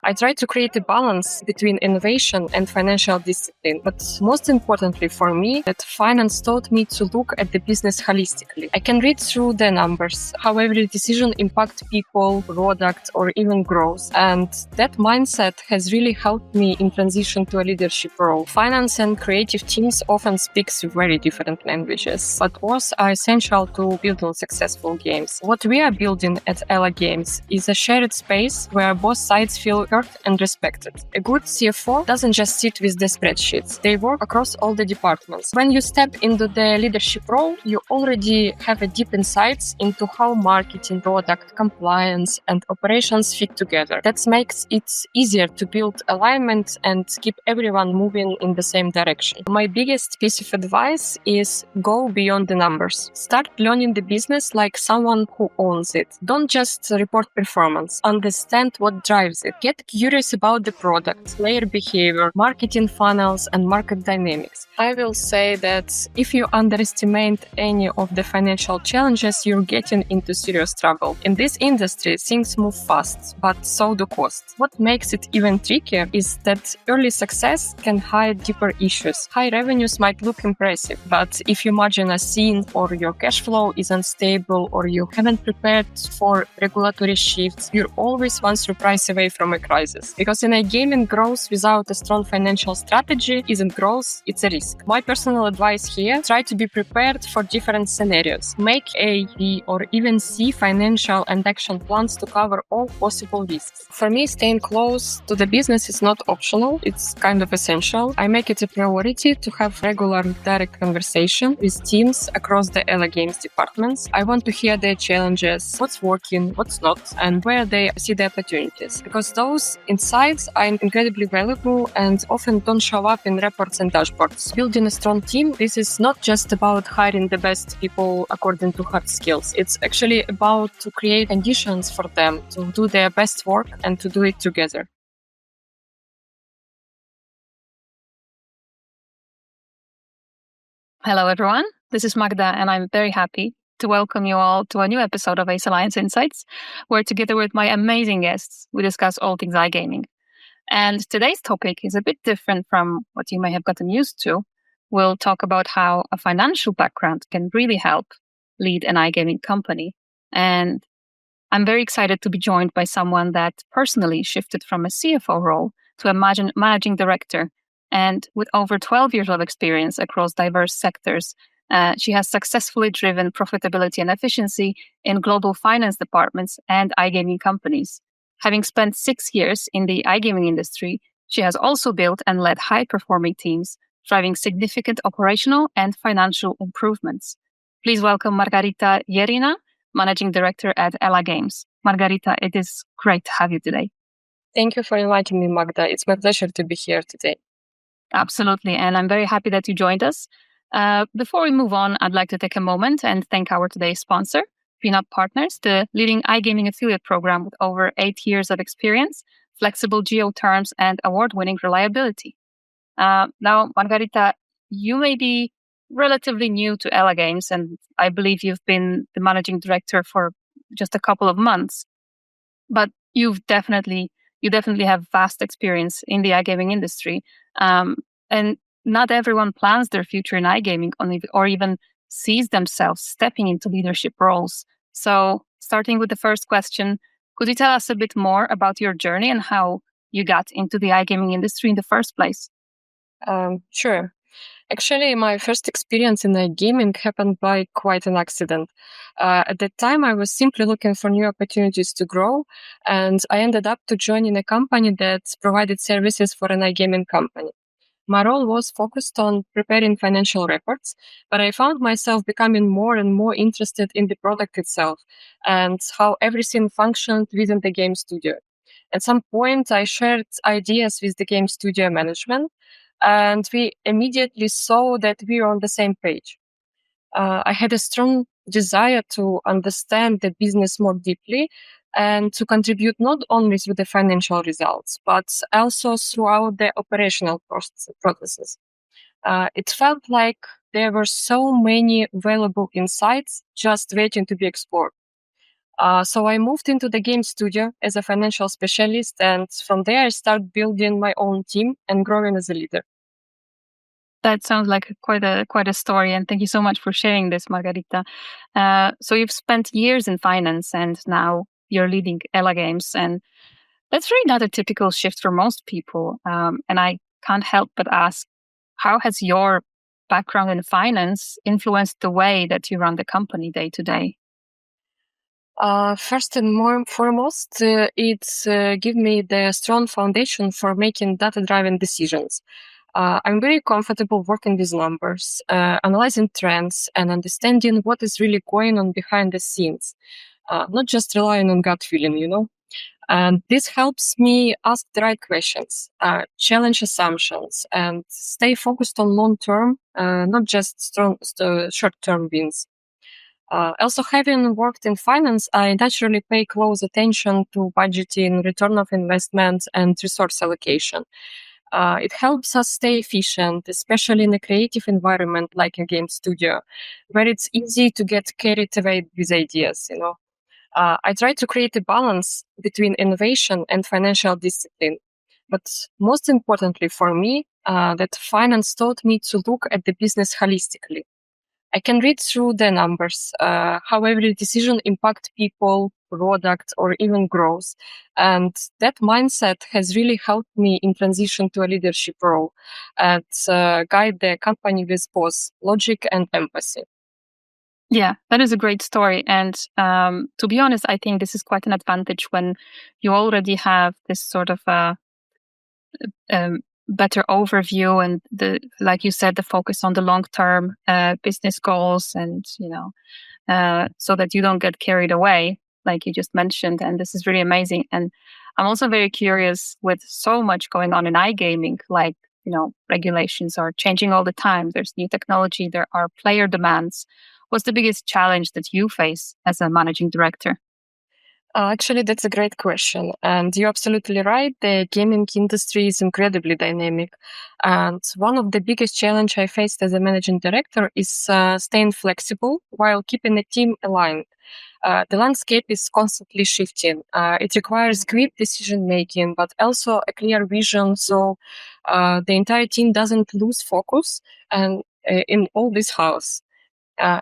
I try to create a balance between innovation and financial discipline. But most importantly for me, that finance taught me to look at the business holistically. I can read through the numbers, how every decision impacts people, product, or even growth. And that mindset has really helped me in transition to a leadership role. Finance and creative teams often speak very different languages, but both are essential to building successful games. What we are building at ELA Games is a shared space where both sides feel heard and respected. A good CFO doesn't just sit with the spreadsheets. They work across all the departments. When you step into the leadership role, you already have a deep insights into how marketing, product, compliance, and operations fit together. That makes it easier to build alignment and keep everyone moving in the same direction. My biggest piece of advice is go beyond the numbers. Start learning the business like someone who owns it. Don't just report performance. Understand what drives it. Get curious about the product, player behavior, marketing funnels, and market dynamics. I will say that if you underestimate any of the financial challenges, you're getting into serious trouble. In this industry, things move fast, but so do costs. What makes it even trickier is that early success can hide deeper issues. High revenues might look impressive, but if your margin is thin or your cash flow is unstable or you haven't prepared for regulatory shifts, you're always one surprise away from a crisis. Because in iGaming, growth without a strong financial strategy isn't growth, it's a risk. My personal advice here, try to be prepared for different scenarios. Make A, B, or even C financial and action plans to cover all possible risks. For me, staying close to the business is not optional, it's kind of essential. I make it a priority to have regular direct conversation with teams across the ELA Games departments. I want to hear their challenges, what's working, what's not, and where they see the opportunities. Because those insights are incredibly valuable and often don't show up in reports and dashboards. Building a strong team, this is not just about hiring the best people according to hard skills. It's actually about to create conditions for them to do their best work and to do it together. Hello, everyone. This is Magda, and I'm very happy to welcome you all to a new episode of Ace Alliance Insights, where together with my amazing guests, we discuss all things iGaming. And today's topic is a bit different from what you may have gotten used to. We'll talk about how a financial background can really help lead an iGaming company. And I'm very excited to be joined by someone that personally shifted from a CFO role to a managing director. And with over 12 years of experience across diverse sectors, she has successfully driven profitability and efficiency in global finance departments and iGaming companies. Having spent 6 years in the iGaming industry, she has also built and led high-performing teams, driving significant operational and financial improvements. Please welcome Marharyta Yerina, Managing Director at ELA Games. Marharyta, it is great to have you today. Thank you for inviting me, Magda. It's my pleasure to be here today. Absolutely, and I'm very happy that you joined us. Before we move on, I'd like to take a moment and thank our today's sponsor, PIN-UP.PARTNERS, the leading iGaming affiliate program with over 8 years of experience, flexible geo terms, and award-winning reliability. Now, Marharyta, you may be relatively new to ELA Games, and I believe you've been the managing director for just a couple of months, but you definitely have vast experience in the iGaming industry. And not everyone plans their future in iGaming or even sees themselves stepping into leadership roles. So starting with the first question, could you tell us a bit more about your journey and how you got into the iGaming industry in the first place? Sure. Actually, my first experience in iGaming happened by quite an accident. At that time, I was simply looking for new opportunities to grow, and I ended up to joining a company that provided services for an iGaming company. My role was focused on preparing financial reports, but I found myself becoming more and more interested in the product itself and how everything functioned within the game studio. At some point, I shared ideas with the game studio management, and we immediately saw that we were on the same page. I had a strong desire to understand the business more deeply and to contribute not only through the financial results, but also throughout the operational processes. It felt like there were so many valuable insights just waiting to be explored. So I moved into the game studio as a financial specialist, and from there I started building my own team and growing as a leader. That sounds like quite a story, and thank you so much for sharing this, Margarita. So you've spent years in finance, and now you're leading ELA Games, and that's really not a typical shift for most people. And I can't help but ask, how has your background in finance influenced the way that you run the company day to day? First and more foremost, it's give me the strong foundation for making data-driven decisions. I'm very comfortable working with numbers, analyzing trends, and understanding what is really going on behind the scenes, not just relying on gut feeling. And this helps me ask the right questions, challenge assumptions, and stay focused on long-term, not just short-term wins. Also, having worked in finance, I naturally pay close attention to budgeting, return of investment, and resource allocation. It helps us stay efficient, especially in a creative environment like a game studio, where it's easy to get carried away with ideas. I try to create a balance between innovation and financial discipline. But most importantly for me, that finance taught me to look at the business holistically. I can read through the numbers, how every decision impact people, product, or even growth. And that mindset has really helped me in transition to a leadership role and guide the company with both logic and empathy. Yeah, that is a great story. And to be honest, I think this is quite an advantage when you already have this sort of better overview and like you said, the focus on the long-term business goals, and so that you don't get carried away, like you just mentioned. And this is really amazing. And I'm also very curious, with so much going on in iGaming, like regulations are changing all the time. There's new technology. There are player demands. What's the biggest challenge that you face as a managing director? Actually, that's a great question. And you're absolutely right. The gaming industry is incredibly dynamic. And one of the biggest challenge I faced as a managing director is staying flexible while keeping the team aligned. The landscape is constantly shifting. It requires quick decision making, but also a clear vision, so the entire team doesn't lose focus and in all this house.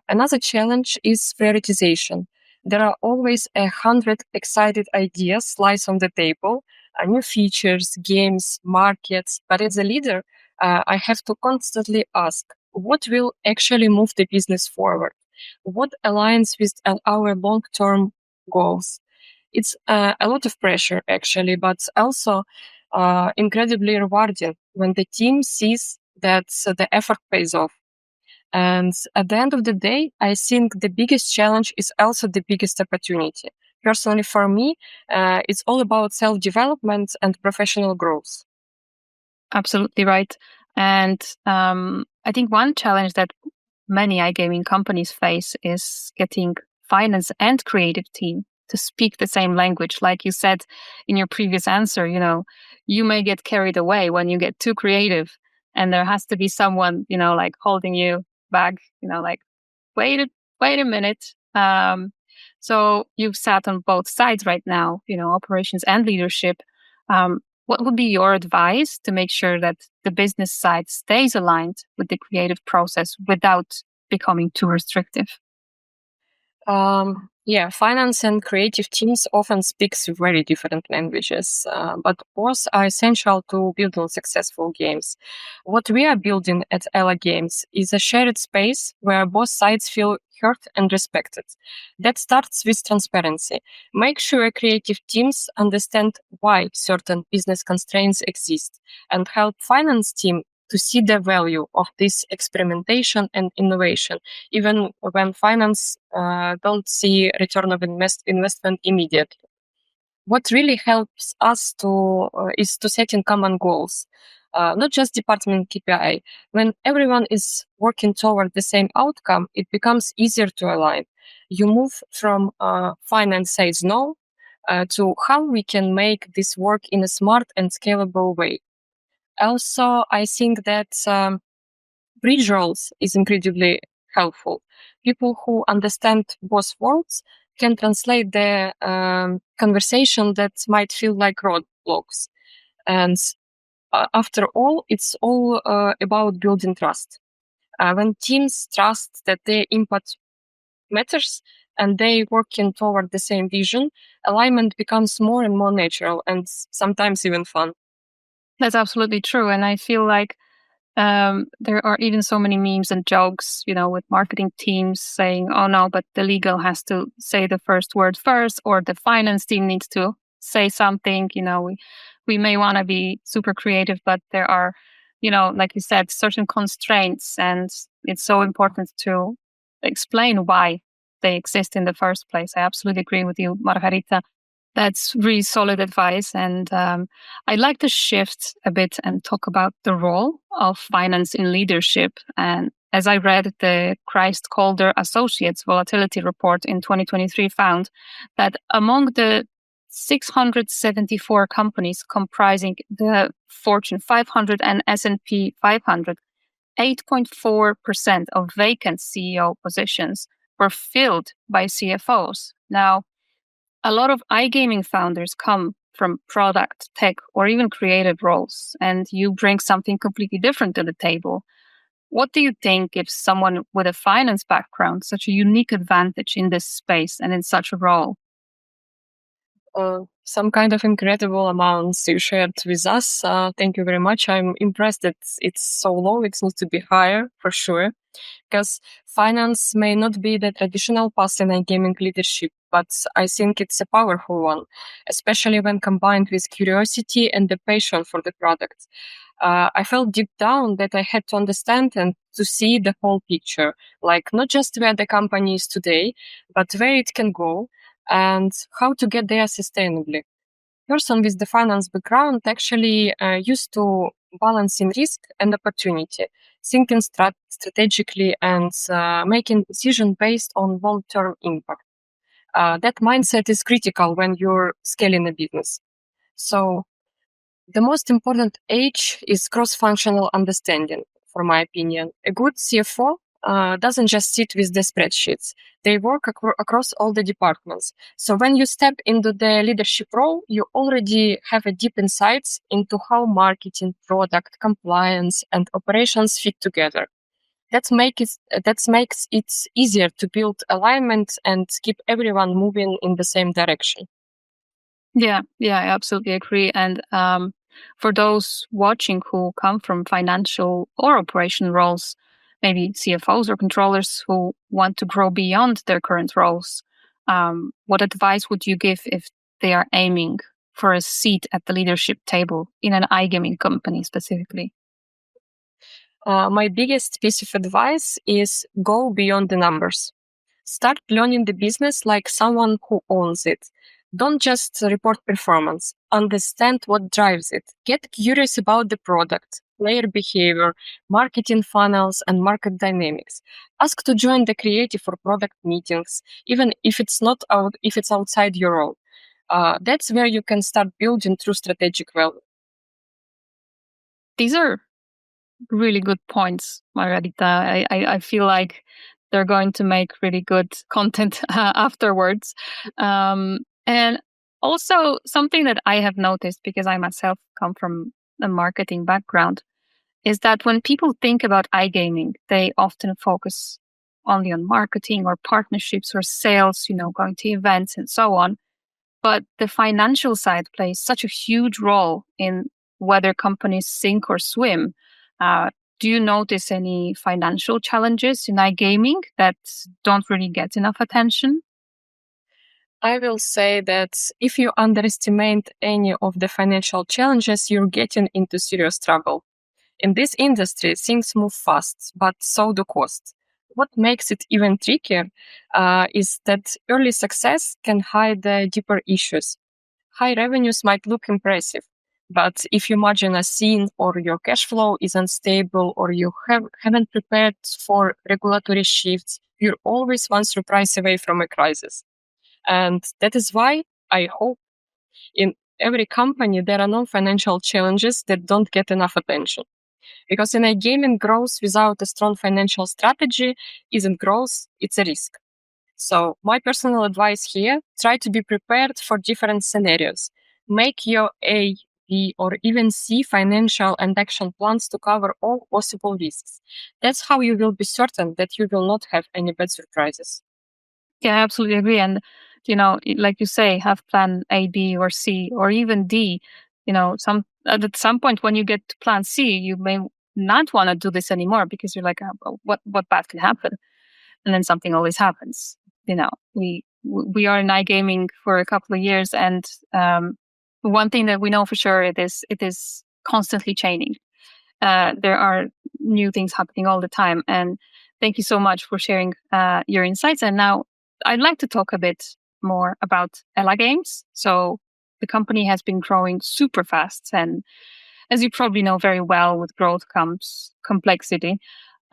Another challenge is prioritization. There are always 100 excited ideas sliced on the table, new features, games, markets. But as a leader, I have to constantly ask, what will actually move the business forward? What aligns with our long-term goals? It's a lot of pressure, actually, but also incredibly rewarding when the team sees that the effort pays off. And at the end of the day, I think the biggest challenge is also the biggest opportunity. Personally, for me, it's all about self-development and professional growth. Absolutely right. And I think one challenge that many iGaming companies face is getting finance and creative team to speak the same language. Like you said in your previous answer, you may get carried away when you get too creative, and there has to be someone, like holding you back, like wait wait a minute. So you've sat on both sides right now, operations and leadership. What would be your advice to make sure that the business side stays aligned with the creative process without becoming too restrictive? Yeah, finance and creative teams often speak very different languages, but both are essential to building successful games. What we are building at ELA Games is a shared space where both sides feel heard and respected. That starts with transparency. Make sure creative teams understand why certain business constraints exist, and help finance team to see the value of this experimentation and innovation, even when finance don't see return of investment immediately. What really helps us to is to set in common goals, not just department KPI. When everyone is working toward the same outcome, it becomes easier to align. You move from finance says no to how we can make this work in a smart and scalable way. Also, I think that bridge roles is incredibly helpful. People who understand both worlds can translate the conversation that might feel like roadblocks. And after all, it's all about building trust. When teams trust that their input matters and they working toward the same vision, alignment becomes more and more natural and sometimes even fun. That's absolutely true. And I feel like there are even so many memes and jokes, with marketing teams saying, oh no, but the legal has to say the first word first, or the finance team needs to say something. We may want to be super creative, but there are, like you said, certain constraints, and it's so important to explain why they exist in the first place. I absolutely agree with you, Marharyta. That's really solid advice. And I'd like to shift a bit and talk about the role of finance in leadership. And as I read, the Christ Calder Associates Volatility Report in 2023 found that among the 674 companies comprising the Fortune 500 and S&P 500, 8.4% of vacant CEO positions were filled by CFOs. Now, a lot of iGaming founders come from product, tech, or even creative roles, and you bring something completely different to the table. What do you think gives someone with a finance background such a unique advantage in this space and in such a role? Some kind of incredible amounts you shared with us. Thank you very much. I'm impressed that it's so low. It needs to be higher for sure. Because finance may not be the traditional path in gaming leadership, but I think it's a powerful one, especially when combined with curiosity and the passion for the product. I felt deep down that I had to understand and to see the whole picture, like not just where the company is today, but where it can go and how to get there sustainably. Person with the finance background actually used to balancing risk and opportunity, thinking strategically and making decisions based on long-term impact. That mindset is critical when you're scaling a business. So the most important age is cross-functional understanding, for my opinion. A good CFO doesn't just sit with the spreadsheets. They work across all the departments. So when you step into the leadership role, you already have a deep insights into how marketing, product, compliance, and operations fit together. That makes it easier to build alignment and keep everyone moving in the same direction. Yeah, I absolutely agree. And for those watching who come from financial or operation roles, maybe CFOs or controllers who want to grow beyond their current roles, what advice would you give if they are aiming for a seat at the leadership table in an iGaming company specifically? My biggest piece of advice is go beyond the numbers. Start learning the business like someone who owns it. Don't just report performance. Understand what drives it. Get curious about the product, player behavior, marketing funnels, and market dynamics. Ask to join the creative or product meetings, even if it's outside your role. That's where you can start building true strategic value. These are really good points, Marharyta. I feel like they're going to make really good content afterwards. And also something that I have noticed, because I myself come from a marketing background, is that when people think about iGaming, they often focus only on marketing or partnerships or sales, going to events and so on. But the financial side plays such a huge role in whether companies sink or swim. Do you notice any financial challenges in iGaming that don't really get enough attention? I will say that if you underestimate any of the financial challenges, you're getting into serious trouble. In this industry, things move fast, but so do costs. What makes it even trickier is that early success can hide the deeper issues. High revenues might look impressive, but if you margin a scene or your cash flow is unstable or you haven't prepared for regulatory shifts, you're always one surprise away from a crisis. And that is why I hope in every company there are no financial challenges that don't get enough attention. Because in a gaming, growth without a strong financial strategy isn't growth, it's a risk. So my personal advice here, try to be prepared for different scenarios. Make your A, B, or even C financial and action plans to cover all possible risks. That's how you will be certain that you will not have any bad surprises. Yeah, I absolutely agree. And, like you say, have plan A, B, or C, or even D. At some point when you get to plan C, you may not want to do this anymore because you're like, what bad can happen? And then something always happens. We are in iGaming for a couple of years, and one thing that we know for sure it is constantly changing. There are new things happening all the time. And thank you so much for sharing your insights. And now I'd like to talk a bit more about ELA Games. So the company has been growing super fast. And as you probably know very well, with growth comes complexity.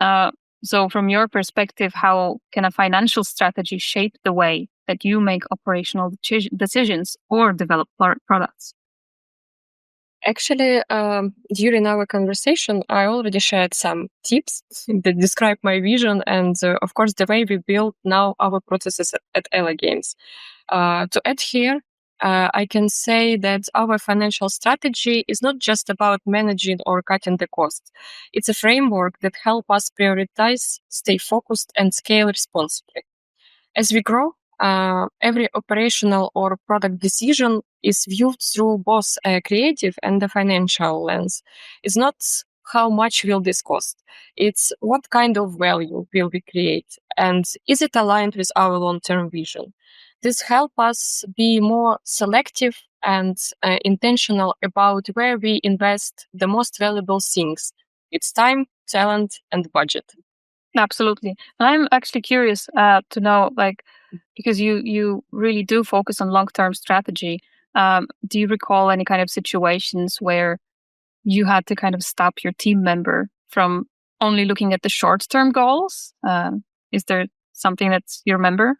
Uh, so from your perspective, how can a financial strategy shape the way that you make operational decisions or develop products? Actually, during our conversation, I already shared some tips that describe my vision and, of course, the way we build now our processes at ELA Games. To add here, I can say that our financial strategy is not just about managing or cutting the cost. It's a framework that helps us prioritize, stay focused, and scale responsibly. As we grow, every operational or product decision is viewed through both a creative and a financial lens. It's not how much will this cost, it's what kind of value will we create, and is it aligned with our long-term vision. This helps us be more selective and intentional about where we invest the most valuable things. It's time, talent, and budget. Absolutely. And I'm actually curious to know, like, because you really do focus on long-term strategy. Do you recall any kind of situations where you had to kind of stop your team member from only looking at the short-term goals? Is there something that you remember?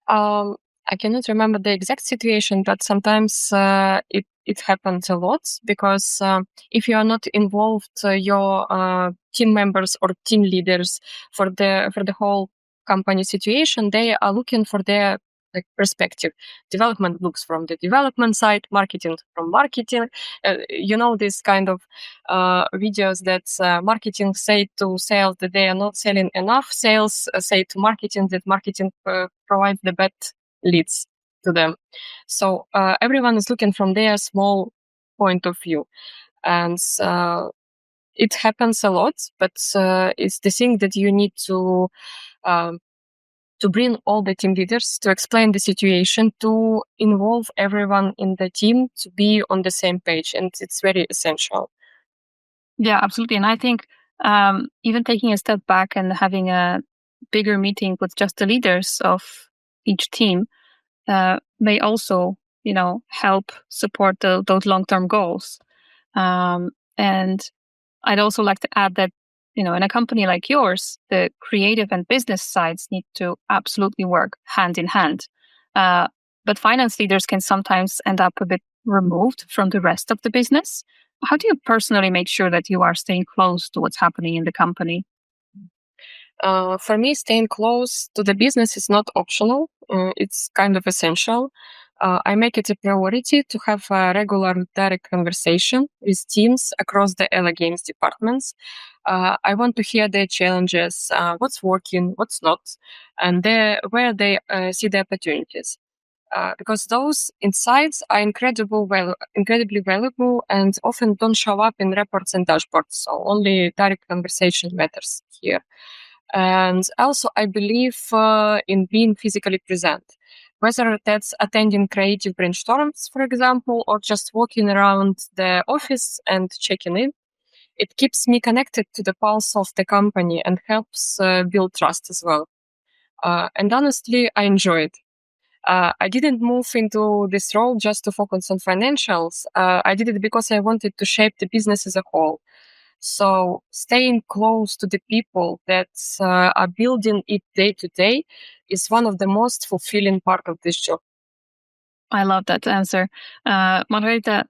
Um, I cannot remember the exact situation, but sometimes it happens a lot because if you are not involved, your team members or team leaders for the whole company situation, they are looking for their perspective. Development looks from the development side, marketing from marketing. This kind of videos that marketing say to sales that they are not selling enough. Sales say to marketing that marketing provides the bad leads to them. So everyone is looking from their small point of view, and it happens a lot. But it's the thing that you need um, to bring all the team leaders to explain the situation, to involve everyone in the team to be on the same page, and it's very essential. Yeah, absolutely. And I think even taking a step back and having a bigger meeting with just the leaders of each team may also, help support those long-term goals. And I'd also like to add that, in a company like yours, the creative and business sides need to absolutely work hand in hand. But finance leaders can sometimes end up a bit removed from the rest of the business. How do you personally make sure that you are staying close to what's happening in the company? For me, staying close to the business is not optional. It's kind of essential. I make it a priority to have a regular direct conversation with teams across the ELA Games departments. I want to hear their challenges, what's working, what's not, and where they see the opportunities. Because those insights are incredibly valuable and often don't show up in reports and dashboards. So only direct conversation matters here. And also, I believe in being physically present, whether that's attending creative brainstorms, for example, or just walking around the office and checking in. It keeps me connected to the pulse of the company and helps build trust as well. And honestly, I enjoy it. I didn't move into this role just to focus on financials. I did it because I wanted to shape the business as a whole. So staying close to the people that are building it day to day is one of the most fulfilling part of this job. I love that answer. Marharyta,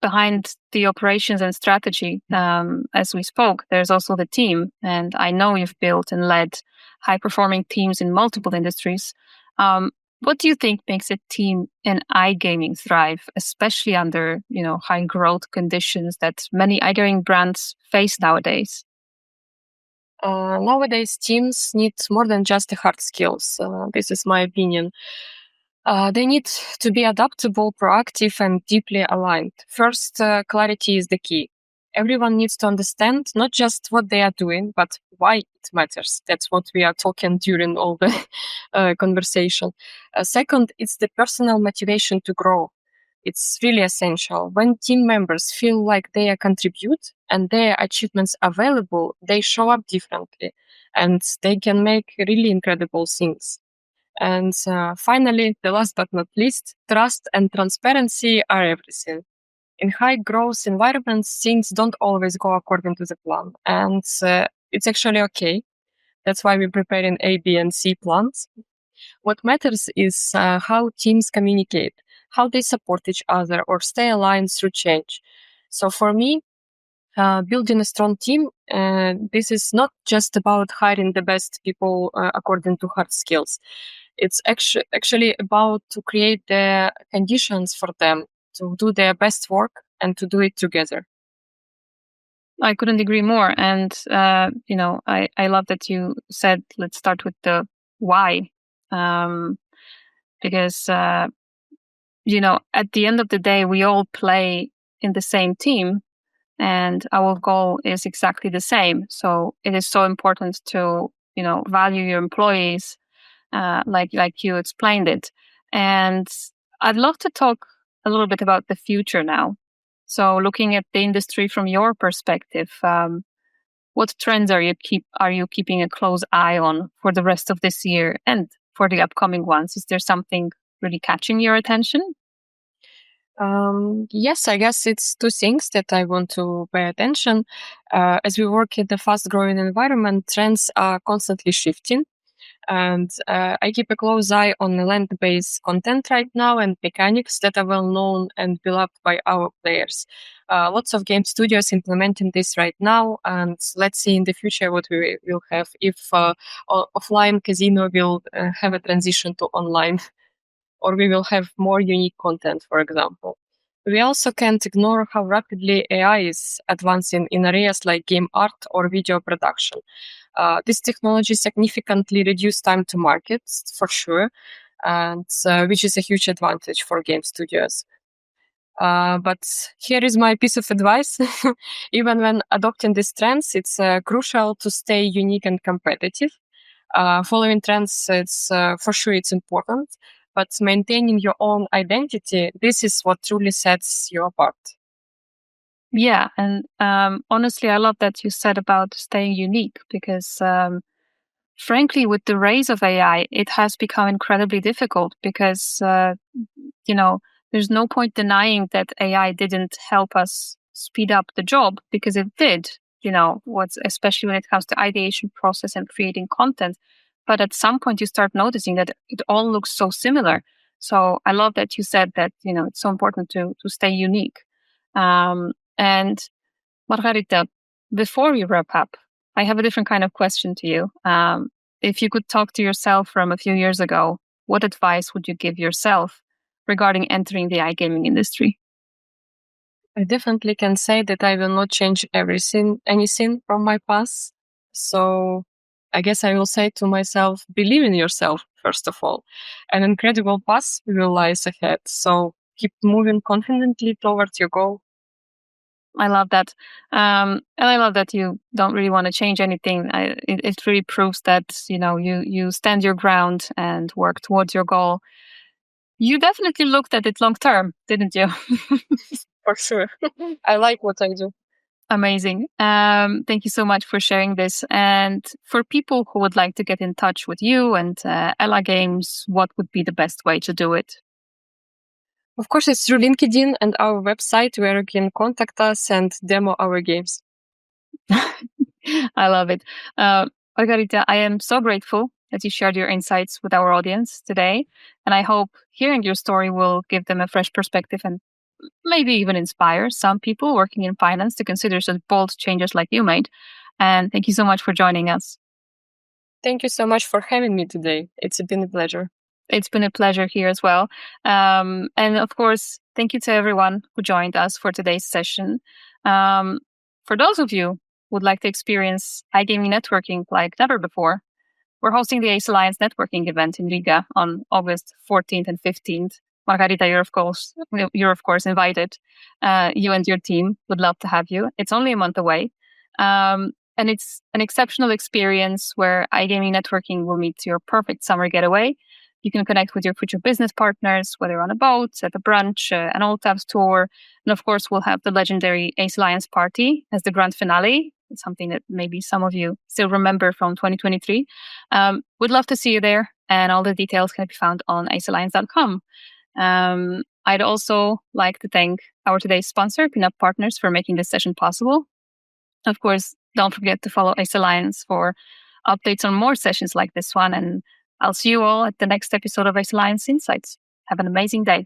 behind the operations and strategy, as we spoke, there's also the team. And I know you've built and led high-performing teams in multiple industries. What do you think makes a team in iGaming thrive, especially under high growth conditions that many iGaming brands face nowadays? Nowadays, teams need more than just the hard skills. This is my opinion. They need to be adaptable, proactive, and deeply aligned. First, clarity is the key. Everyone needs to understand not just what they are doing, but why it matters. That's what we are talking during all the conversation. Second, it's the personal motivation to grow. It's really essential. When team members feel like they contribute and their achievements are valuable, they show up differently and they can make really incredible things. And finally, the last but not least, trust and transparency are everything. In high growth environments, things don't always go according to the plan. And it's actually okay. That's why we're preparing A, B, and C plans. What matters is how teams communicate, how they support each other or stay aligned through change. So for me, building a strong team, this is not just about hiring the best people according to hard skills. It's actually about to create the conditions for them to do their best work and to do it together. I couldn't agree more. And, I love that you said, let's start with the why. Because, at the end of the day, we all play in the same team and our goal is exactly the same. So it is so important to, value your employees, like you explained it. And I'd love to talk a little bit about the future now. So looking at the industry from your perspective, what trends are you keeping a close eye on for the rest of this year and for the upcoming ones? Is there something really catching your attention? Yes, I guess it's two things that I want to pay attention. As we work in the fast-growing environment, trends are constantly shifting. And I keep a close eye on the land-based content right now and mechanics that are well known and beloved by our players. Lots of game studios implementing this right now, and let's see in the future what we will have if offline casino will have a transition to online, or we will have more unique content, for example. We also can't ignore how rapidly AI is advancing in areas like game art or video production. This technology significantly reduced time to market, for sure, and which is a huge advantage for game studios. But here is my piece of advice. Even when adopting these trends, it's crucial to stay unique and competitive. Following trends, it's for sure it's important, but maintaining your own identity, this is what truly sets you apart. Yeah, and honestly, I love that you said about staying unique because, frankly, with the rise of AI, it has become incredibly difficult because, there's no point denying that AI didn't help us speed up the job because it did, what's especially when it comes to ideation process and creating content. But at some point, you start noticing that it all looks so similar. So I love that you said that, it's so important to stay unique. And Marharyta, before we wrap up, I have a different kind of question to you. If you could talk to yourself from a few years ago, what advice would you give yourself regarding entering the iGaming industry? I definitely can say that I will not change anything from my past. So I guess I will say to myself, believe in yourself, first of all. An incredible path will lies ahead. So keep moving confidently towards your goal. I love that. And I love that you don't really want to change anything. It really proves that, you stand your ground and work towards your goal. You definitely looked at it long term, didn't you? For sure. I like what I do. Amazing. Thank you so much for sharing this. And for people who would like to get in touch with you and ELA Games, what would be the best way to do it? Of course, it's through LinkedIn and our website where you can contact us and demo our games. I love it. Marharyta, I am so grateful that you shared your insights with our audience today. And I hope hearing your story will give them a fresh perspective and maybe even inspire some people working in finance to consider such bold changes like you made. And thank you so much for joining us. Thank you so much for having me today. It's been a pleasure. It's been a pleasure here as well. And of course, thank you to everyone who joined us for today's session. For those of you who would like to experience iGaming networking like never before, we're hosting the Ace Alliance networking event in Riga on August 14th and 15th. Marharyta, you're of course invited. You and your team would love to have you. It's only a month away. And it's an exceptional experience where iGaming networking will meet your perfect summer getaway. You can connect with your future business partners, whether on a boat, at a brunch, an old tabs tour. And of course, we'll have the legendary Ace Alliance party as the grand finale. It's something that maybe some of you still remember from 2023. We'd love to see you there. And all the details can be found on acealliance.com. I'd also like to thank our today's sponsor, PIN-UP.PARTNERS, for making this session possible. Of course, don't forget to follow Ace Alliance for updates on more sessions like this one. And I'll see you all at the next episode of Ace Alliance Insights. Have an amazing day.